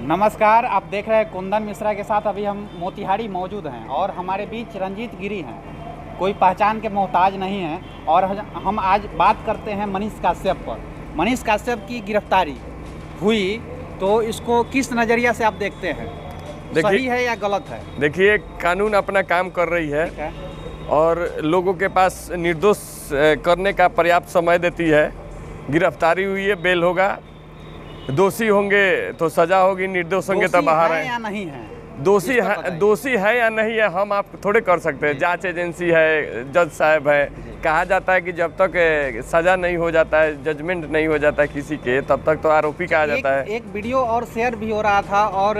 नमस्कार, आप देख रहे हैं कुंदन मिश्रा के साथ। अभी हम मोतिहारी मौजूद हैं और हमारे बीच रंजीत गिरी हैं, कोई पहचान के मोहताज नहीं हैं। और हम आज बात करते हैं मनीष काश्यप पर। मनीष काश्यप की गिरफ्तारी हुई तो इसको किस नज़रिया से आप देखते हैं, सही है या गलत है? देखिए, कानून अपना काम कर रही है और लोगों के पास निर्दोष करने का पर्याप्त समय देती है। गिरफ्तारी हुई है, बेल होगा, दोषी होंगे तो सजा होगी, निर्दोष होंगे तो बाहर है या नहीं है। दोषी है या नहीं है हम आप थोड़े कर सकते हैं। जांच एजेंसी है, जज साहब है। कहा जाता है कि जब तक सजा नहीं हो जाता है, जजमेंट नहीं हो जाता है किसी के, तब तक तो आरोपी कहा जाता है। एक वीडियो और शेयर भी हो रहा था और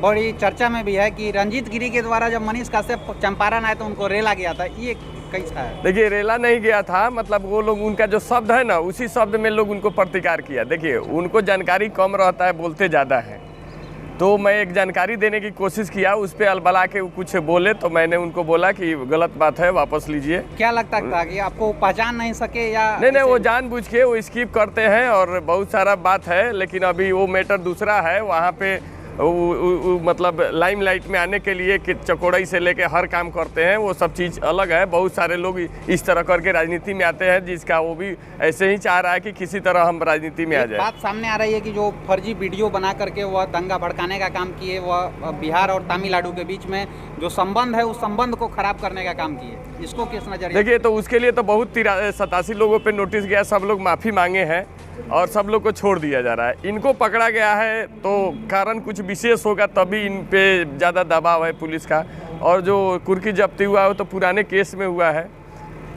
बड़ी चर्चा में भी है कि रंजीत गिरी के द्वारा जब मनीष काश्यप चंपारण आए तो उनको रेला गया था। ये कैसा है? देखिए, रेला नहीं गया था, मतलब वो लोग, उनका जो शब्द है ना, उसी शब्द में लोग उनको प्रतिकार किया। देखिए, उनको जानकारी कम रहता है, बोलते ज़्यादा है। तो मैं एक जानकारी देने की कोशिश किया, उस पर अलबला के कुछ बोले तो मैंने उनको बोला कि गलत बात है, वापस लीजिए। क्या लगता था कि आपको पहचान नहीं सके या नहीं, वो जानबूझ के वो स्किप करते हैं और बहुत सारा बात है। लेकिन अभी वो मैटर दूसरा है। वहाँ पे मतलब लाइमलाइट में आने के लिए कि चकोड़ई से लेके हर काम करते हैं, वो सब चीज़ अलग है। बहुत सारे लोग इस तरह करके राजनीति में आते हैं, जिसका वो भी ऐसे ही चाह रहा है कि किसी तरह हम राजनीति में आ जाए। बात सामने आ रही है कि जो फर्जी वीडियो बना करके वह दंगा भड़काने का काम किए, वह बिहार और तमिलनाडु के बीच में जो संबंध है उस संबंध को खराब करने का काम किए। इसको किस नजरिए? देखिए, तो उसके लिए तो बहुत 87 लोगों पे नोटिस गया, सब लोग माफ़ी मांगे हैं और सब लोग को छोड़ दिया जा रहा है। इनको पकड़ा गया है तो कारण कुछ विशेष होगा, तभी इन पे ज़्यादा दबाव है पुलिस का। और जो कुर्की जब्ती हुआ है वो तो पुराने केस में हुआ है।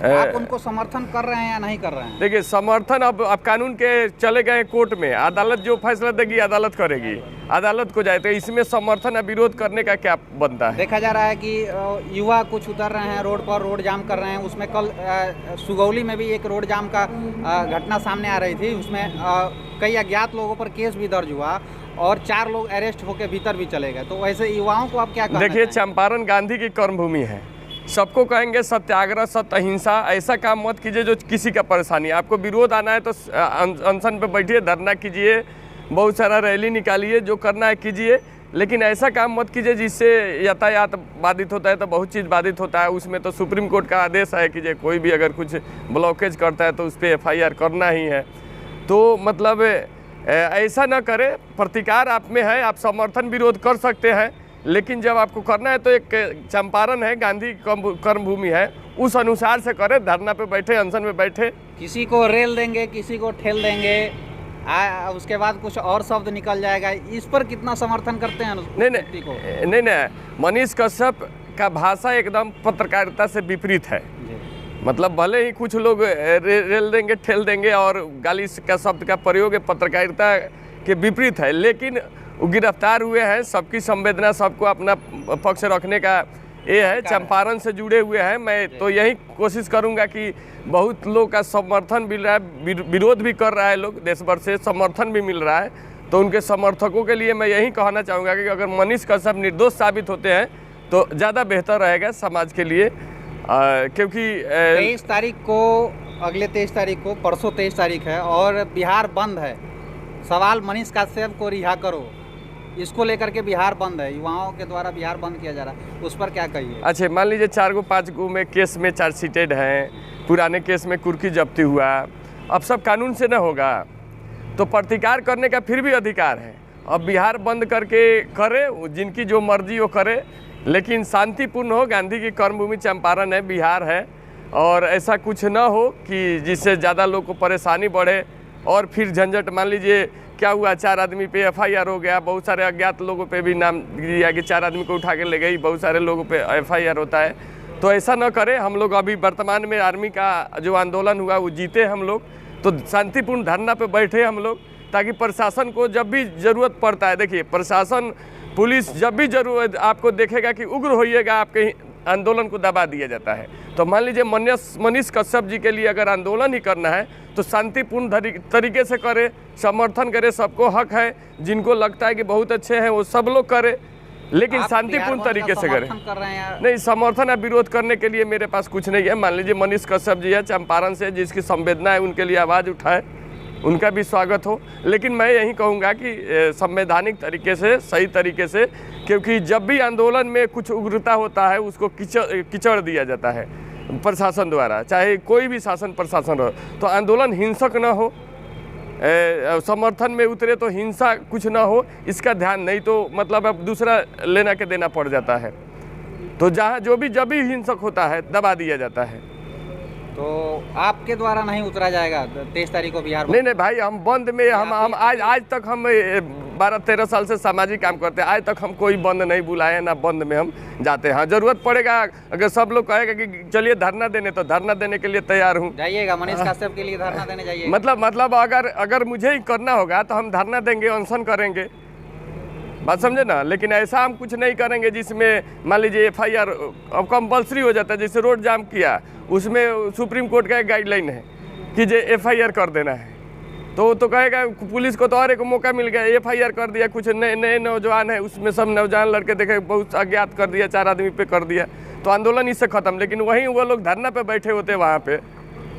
आप उनको समर्थन कर रहे हैं या नहीं कर रहे हैं? देखिए, समर्थन अब कानून के चले गए कोर्ट में, अदालत जो फैसला देगी अदालत करेगी, अदालत को जाए। तो इसमें समर्थन या विरोध करने का क्या बनता है? देखा जा रहा है कि युवा कुछ उतर रहे हैं रोड पर, रोड जाम कर रहे हैं। उसमें कल सुगौली में भी एक रोड जाम का घटना सामने आ रही थी। उसमें कई अज्ञात लोगों पर केस भी दर्ज हुआ और 4 लोग अरेस्ट होकर भीतर भी चले गए। तो वैसे युवाओं को आप क्या कहना देखिए, चाहेंगे? चंपारण गांधी की कर्मभूमि है। सबको कहेंगे सत्याग्रह, सत्य अहिंसा, ऐसा काम मत कीजिए जो किसी का परेशानी। आपको विरोध आना है तो अनशन पे बैठिए, धरना कीजिए, बहुत सारा रैली निकालिए, जो करना है कीजिए। लेकिन ऐसा काम मत कीजिए जिससे यातायात बाधित होता है। तो बहुत चीज़ बाधित होता है। उसमें तो सुप्रीम कोर्ट का आदेश है कि कोई भी अगर कुछ ब्लॉकेज करता है तो उस पर FIR करना ही है। तो मतलब ऐसा ना करें। प्रतिकार आप में है, आप समर्थन विरोध कर सकते हैं, लेकिन जब आपको करना है तो एक चंपारण है, गांधी कर्मभूमि है, उस अनुसार से करें। धरना पे बैठे, अनशन में बैठे। किसी को रेल देंगे, किसी को ठेल देंगे, उसके बाद कुछ और शब्द निकल जाएगा। इस पर कितना समर्थन करते हैं? नहीं, मनीष कश्यप का भाषा एकदम पत्रकारिता से विपरीत है। मतलब भले ही कुछ लोग रेल देंगे, ठेल देंगे और गाली का शब्द का प्रयोग पत्रकारिता के विपरीत है, लेकिन वो गिरफ्तार हुए हैं। सबकी संवेदना, सबको अपना पक्ष रखने का ये है। चंपारण से जुड़े हुए हैं। मैं तो यही कोशिश करूंगा कि बहुत लोग का समर्थन मिल रहा है, विरोध भी कर रहा है लोग, देश भर से समर्थन भी मिल रहा है। तो उनके समर्थकों के लिए मैं यही कहना चाहूँगा कि अगर मनीष कश्यप निर्दोष साबित होते हैं तो ज़्यादा बेहतर रहेगा समाज के लिए। क्योंकि 23 तारीख को, अगले 23 तारीख को, परसों 23 तारीख है और बिहार बंद है। सवाल मनीष काश्यप को रिहा करो, इसको लेकर के बिहार बंद है, युवाओं के द्वारा बिहार बंद किया जा रहा है, उस पर क्या कहिए? अच्छा, मान लीजिए 4-5 में केस में चार्जशीटेड हैं, पुराने केस में कुर्की जब्ती हुआ, अब सब कानून से न होगा तो प्रतिकार करने का फिर भी अधिकार है। अब बिहार बंद करके करे, जिनकी जो मर्जी वो करे, लेकिन शांतिपूर्ण हो। गांधी की कर्मभूमि चंपारण है, बिहार है, और ऐसा कुछ न हो कि जिससे ज़्यादा लोग को परेशानी बढ़े और फिर झंझट। मान लीजिए क्या हुआ, 4 आदमी पे FIR हो गया, बहुत सारे अज्ञात लोगों पे भी नाम दिया कि 4 आदमी को उठा के ले गई, बहुत सारे लोगों पे FIR होता है। तो ऐसा न करें। हम लोग अभी वर्तमान में आर्मी का जो आंदोलन हुआ वो जीते हम लोग, तो शांतिपूर्ण धरना पे बैठे हम लोग, ताकि प्रशासन को जब भी ज़रूरत पड़ता है, देखिए प्रशासन, पुलिस जब भी जरूरत आपको देखेगा कि उग्र होइएगा, आपके आंदोलन को दबा दिया जाता है। तो मान लीजिए मनीष कश्यप जी के लिए अगर आंदोलन ही करना है तो शांतिपूर्ण तरीके से करे, समर्थन करे। सबको हक है, जिनको लगता है कि बहुत अच्छे हैं वो सब लोग करे, लेकिन शांतिपूर्ण तरीके से करें। नहीं, समर्थन या विरोध करने के लिए मेरे पास कुछ नहीं है। मान लीजिए मनीष कश्यप जी है चंपारण से, जिसकी संवेदना है, उनके लिए आवाज़ उठाए। उनका भी स्वागत हो। लेकिन मैं यही कहूँगा कि संवैधानिक तरीके से, सही तरीके से, क्योंकि जब भी आंदोलन में कुछ उग्रता होता है उसको कीचड़ दिया जाता है प्रशासन द्वारा, चाहे कोई भी शासन प्रशासन हो। तो आंदोलन हिंसक न हो, समर्थन में उतरे तो हिंसा कुछ ना हो, इसका ध्यान नहीं तो मतलब अब दूसरा लेना के देना पड़ जाता है। तो जहाँ जब भी हिंसक होता है दबा दिया जाता है। तो आपके द्वारा नहीं उतरा जाएगा 23 तारीख को बिहार? नहीं भाई, हम बंद में हम आज तक हम 12-13 साल से सामाजिक काम करते हैं, आज तक हम कोई बंद नहीं बुलाए, ना बंद में हम जाते हैं। हाँ, जरूरत पड़ेगा, अगर सब लोग कहेगा कि चलिए धरना देने, तो धरना देने के लिए तैयार हूँ। जाइएगा मनीष कश्यप के लिए धरना देने जाइए? मतलब अगर मुझे ही करना होगा तो हम धरना देंगे, अनशन करेंगे, बात समझे ना। लेकिन ऐसा हम कुछ नहीं करेंगे जिसमें मान लीजिए FIR अब कंपल्सरी हो जाता है। जैसे रोड जाम किया, उसमें सुप्रीम कोर्ट का एक गाइडलाइन है कि जो FIR कर देना है, तो कहेगा पुलिस को तो और एक मौका मिल गया, FIR कर दिया। कुछ नए नौजवान है, उसमें सब नौजवान लड़के देखे बहुत अज्ञात कर दिया, 4 आदमी पे कर दिया, तो आंदोलन इससे ख़त्म। लेकिन वहीं वो लोग धरना पे बैठे होते वहाँ पे,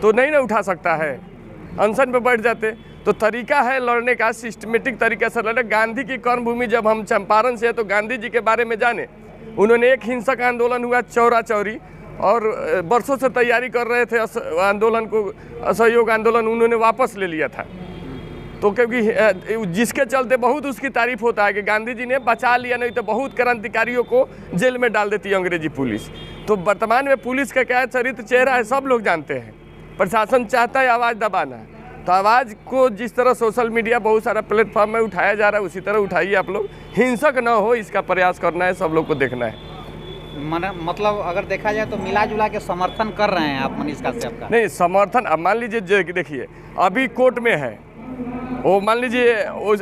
तो नहीं ना उठा सकता है, अनशन पे बैठ जाते। तो तरीका है लड़ने का, सिस्टमेटिक तरीके से लड़े। गांधी की कर्मभूमि जब हम चंपारण से है तो गांधी जी के बारे में जाने। उन्होंने एक हिंसक आंदोलन हुआ चौरा चौरी, और बरसों से तैयारी कर रहे थे आंदोलन को, असहयोग आंदोलन, उन्होंने वापस ले लिया था। तो क्योंकि जिसके चलते बहुत उसकी तारीफ होता है कि गांधी जी ने बचा लिया, नहीं तो बहुत क्रांतिकारियों को जेल में डाल देती है अंग्रेजी पुलिस। तो वर्तमान में पुलिस का क्या चरित्र चेहरा है सब लोग जानते हैं। प्रशासन चाहता है आवाज़ दबाना, तो आवाज़ को जिस तरह सोशल मीडिया बहुत सारा प्लेटफॉर्म में उठाया जा रहा है, उसी तरह उठाइए आप लोग। हिंसक ना हो इसका प्रयास करना है, सब लोग को देखना है। मतलब अगर देखा जाए तो मिला जुला के समर्थन कर रहे हैं आप मनीष कश्यप का? नहीं, समर्थन अब मान लीजिए, देखिए अभी कोर्ट में है वो, मान लीजिए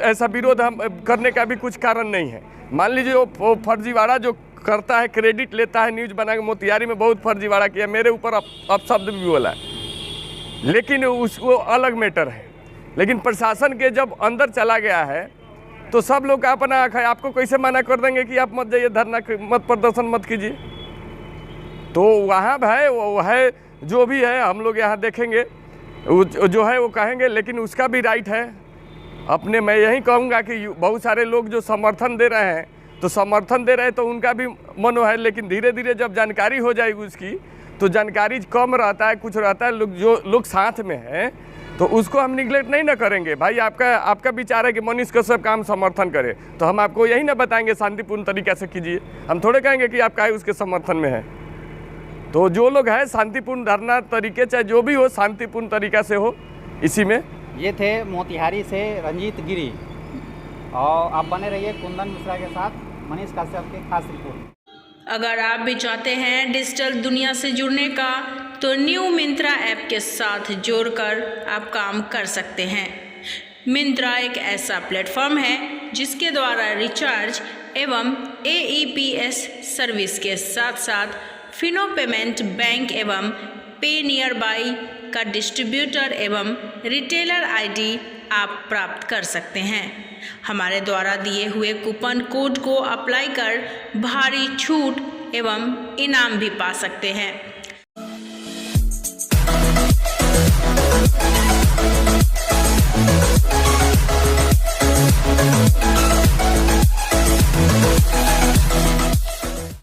ऐसा विरोध हम करने का भी कुछ कारण नहीं है। मान लीजिए वो फर्जीवाड़ा जो करता है, क्रेडिट लेता है, न्यूज़ बना के मोतिहारी में बहुत फर्जीवाड़ा किया, मेरे ऊपर अपशब्द भी बोला है, लेकिन उसको अलग मैटर है। लेकिन प्रशासन के जब अंदर चला गया है तो सब लोग का अपना आँख है। आपको कैसे मना कर देंगे कि आप मत जाइए, धरना मत, प्रदर्शन मत कीजिए? तो वहाँ है वो है, जो भी है हम लोग यहाँ देखेंगे, जो है वो कहेंगे, लेकिन उसका भी राइट है अपने। मैं यही कहूँगा कि बहुत सारे लोग जो समर्थन दे रहे हैं, तो समर्थन दे रहे हैं तो उनका भी मनो है, लेकिन धीरे धीरे जब जानकारी हो जाएगी उसकी, तो जानकारी कम रहता है, कुछ रहता है, जो लोग साथ में हैं तो उसको हम निगलेक्ट नहीं ना करेंगे। भाई आपका विचार है कि मनीष कश्यप का हम समर्थन करें, तो हम आपको यही ना बताएंगे शांतिपूर्ण तरीके से कीजिए। हम थोड़े कहेंगे कि आप काहे उसके समर्थन में है। तो जो लोग हैं शांतिपूर्ण धरना तरीके, चाहे जो भी हो, शांतिपूर्ण तरीके से हो, इसी में। ये थे मोतिहारी से रंजीत गिरी, और आप बने रहिए कुंदन मिश्रा के साथ मनीष कश्यप के खास रिपोर्ट। अगर आप भी चाहते हैं डिजिटल दुनिया से जुड़ने का, तो न्यू मिंत्रा ऐप के साथ जोड़कर आप काम कर सकते हैं। मिंत्रा एक ऐसा प्लेटफॉर्म है जिसके द्वारा रिचार्ज एवं AEPS सर्विस के साथ साथ फिनो पेमेंट, बैंक एवं पे नियर बाई का डिस्ट्रीब्यूटर एवं रिटेलर ID आप प्राप्त कर सकते हैं। हमारे द्वारा दिए हुए कूपन कोड को अप्लाई कर भारी छूट एवं इनाम भी पा सकते हैं।